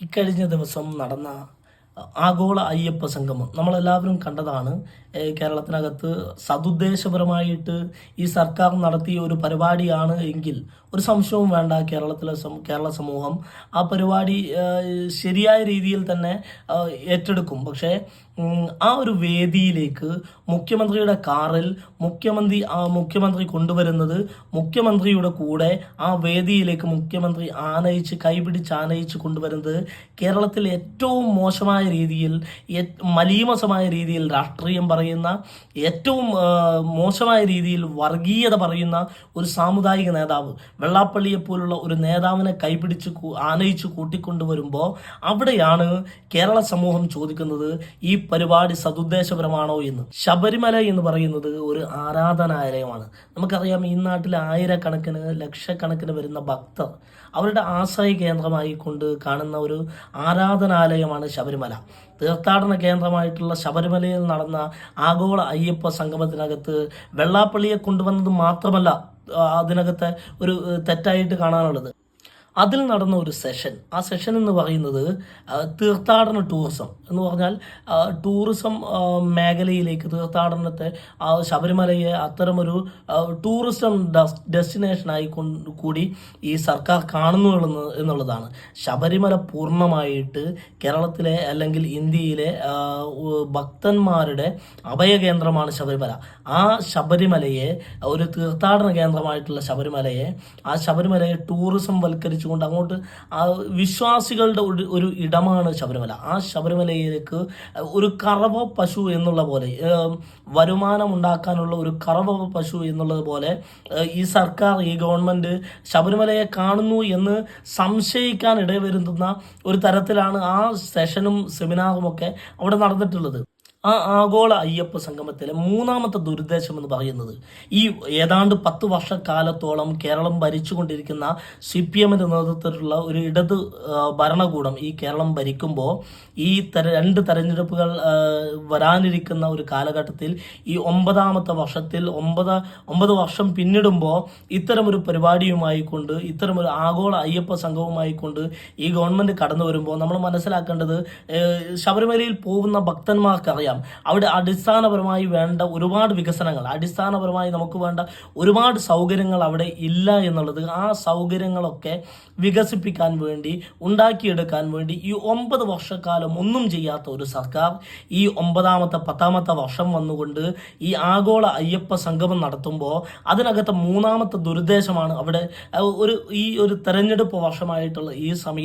ഇക്കഴിഞ്ഞ ദിവസം നടന്ന ആഗോള അയ്യപ്പ സംഗമം നമ്മളെല്ലാവരും കണ്ടതാണ്. കേരളത്തിനകത്ത് സതുദ്ദേശപരമായിട്ട് ഈ സർക്കാർ നടത്തിയ ഒരു പരിപാടിയാണ് എങ്കിൽ ഒരു സംശയവും വേണ്ട, കേരള സമൂഹം ആ പരിപാടി ശരിയായ രീതിയിൽ തന്നെ ഏറ്റെടുക്കും. പക്ഷേ ആ ഒരു വേദിയിലേക്ക് മുഖ്യമന്ത്രിയുടെ കാറിൽ മുഖ്യമന്ത്രി കൊണ്ടുവരുന്നത്, മുഖ്യമന്ത്രിയുടെ കൂടെ ആ വേദിയിലേക്ക് മുഖ്യമന്ത്രി കൈപിടിച്ച് ആനയിച്ച് കൊണ്ടുവരുന്നത് കേരളത്തിൽ ഏറ്റവും മോശമായ രീതിയിൽ, മലീമസമായ രീതിയിൽ രാഷ്ട്രീയം പറയുന്ന, ഏറ്റവും മോശമായ രീതിയിൽ വർഗീയത പറയുന്ന ഒരു സാമുദായിക നേതാവ്, വെള്ളാപ്പള്ളിയെ പോലുള്ള ഒരു നേതാവിനെ കൈപിടിച്ച് ആനയിച്ച് കൂട്ടിക്കൊണ്ടുവരുമ്പോൾ അവിടെയാണ് കേരള സമൂഹം ചോദിക്കുന്നത്, ഈ പരിപാടി സതുദ്ദേശപരമാണോ എന്ന്. ശബരിമല എന്ന് പറയുന്നത് ഒരു ആരാധനാലയമാണ്. നമുക്കറിയാം, ഈ നാട്ടിൽ ആയിരക്കണക്കിന് ലക്ഷക്കണക്കിന് വരുന്ന ഭക്തർ അവരുടെ ആശ്രയ കേന്ദ്രമായി കൊണ്ട് കാണുന്ന ഒരു ആരാധനാലയമാണ് ശബരിമല. തീർത്ഥാടന കേന്ദ്രമായിട്ടുള്ള ശബരിമലയിൽ നടന്ന ആഗോള അയ്യപ്പ സംഗമത്തിനകത്ത് വെള്ളാപ്പള്ളിയെ കൊണ്ടുവന്നത് മാത്രമല്ല അതിനകത്തെ ഒരു തെറ്റായിട്ട് കാണാനുള്ളത്. അതിൽ നടന്ന ഒരു സെഷൻ, ആ സെഷൻ എന്ന് പറയുന്നത് തീർത്ഥാടന ടൂറിസം എന്ന് പറഞ്ഞാൽ ടൂറിസം മേഖലയിലേക്ക് തീർത്ഥാടനത്തെ, ശബരിമലയെ അത്തരമൊരു ടൂറിസം ഡെസ്റ്റിനേഷനായി കൂടി ഈ സർക്കാർ കാണുന്നു എന്നുള്ളതാണ്. ശബരിമല പൂർണ്ണമായിട്ട് കേരളത്തിലെ അല്ലെങ്കിൽ ഇന്ത്യയിലെ ഭക്തന്മാരുടെ അഭയകേന്ദ്രമാണ് ശബരിമല. ആ ശബരിമലയെ, ഒരു തീർത്ഥാടന കേന്ദ്രമായിട്ടുള്ള ശബരിമലയെ ടൂറിസം വൽക്കരിച്ചു കൊണ്ട് അങ്ങോട്ട് വിശ്വാസികളുടെ ഒരു ഇടമാണ് ശബരിമല. ആ ശബരിമലയിലേക്ക് ഒരു കറവ പശു എന്നുള്ള പോലെ, വരുമാനം ഉണ്ടാക്കാനുള്ള ഒരു കറവ പശു എന്നുള്ളത് പോലെ ഈ സർക്കാർ, ഈ ഗവൺമെന്റ് ശബരിമലയെ കാണുന്നു എന്ന് സംശയിക്കാൻ ഇടവരുത്തുന്ന ഒരു തരത്തിലാണ് ആ സെഷനും സെമിനാറും ഒക്കെ അവിടെ നടന്നിട്ടുള്ളത്. ആ ആഗോള അയ്യപ്പ സംഗമത്തിലെ മൂന്നാമത്തെ ദുരുദ്ദേശം എന്ന് പറയുന്നത്, ഈ ഏതാണ്ട് 10 വർഷക്കാലത്തോളം കേരളം ഭരിച്ചുകൊണ്ടിരിക്കുന്ന CPMന്റെ നേതൃത്വത്തിലുള്ള ഒരു ഇടത് ഭരണകൂടം ഈ കേരളം ഭരിക്കുമ്പോൾ, ഈ 2 തെരഞ്ഞെടുപ്പുകൾ വരാനിരിക്കുന്ന ഒരു കാലഘട്ടത്തിൽ, ഈ 9ാമത്തെ വർഷത്തിൽ 9 വർഷം പിന്നിടുമ്പോൾ ഇത്തരമൊരു പരിപാടിയുമായി കൊണ്ട്, ഇത്തരമൊരു ആഗോള അയ്യപ്പ സംഘവുമായി കൊണ്ട് ഈ ഗവൺമെന്റ് കടന്നു വരുമ്പോൾ നമ്മൾ മനസ്സിലാക്കേണ്ടത്, ശബരിമലയിൽ പോകുന്ന ഭക്തന്മാർക്കറിയാം അവിടെ അടിസ്ഥാനപരമായി വേണ്ട ഒരുപാട് വികസനങ്ങൾ, അടിസ്ഥാനപരമായി നമുക്ക് വേണ്ട ഒരുപാട് സൗകര്യങ്ങൾ അവിടെ ഇല്ല എന്നുള്ളത്. ആ സൗകര്യങ്ങളൊക്കെ വികസിപ്പിക്കാൻ വേണ്ടി, ഉണ്ടാക്കിയെടുക്കാൻ വേണ്ടി ഈ 9 വർഷക്കാലം ഒന്നും ചെയ്യാത്ത ഒരു സർക്കാർ ഈ 9ാമത്തെ 10ാമത്തെ വർഷം വന്നുകൊണ്ട് ഈ ആഗോള അയ്യപ്പ സംഗമം നടത്തുമ്പോൾ അതിനകത്ത് മൂന്നാമത്തെ ദുരുദ്ദേശമാണ് അവിടെ ഈ ഒരു തെരഞ്ഞെടുപ്പ് വർഷമായിട്ടുള്ള ഈ സമയം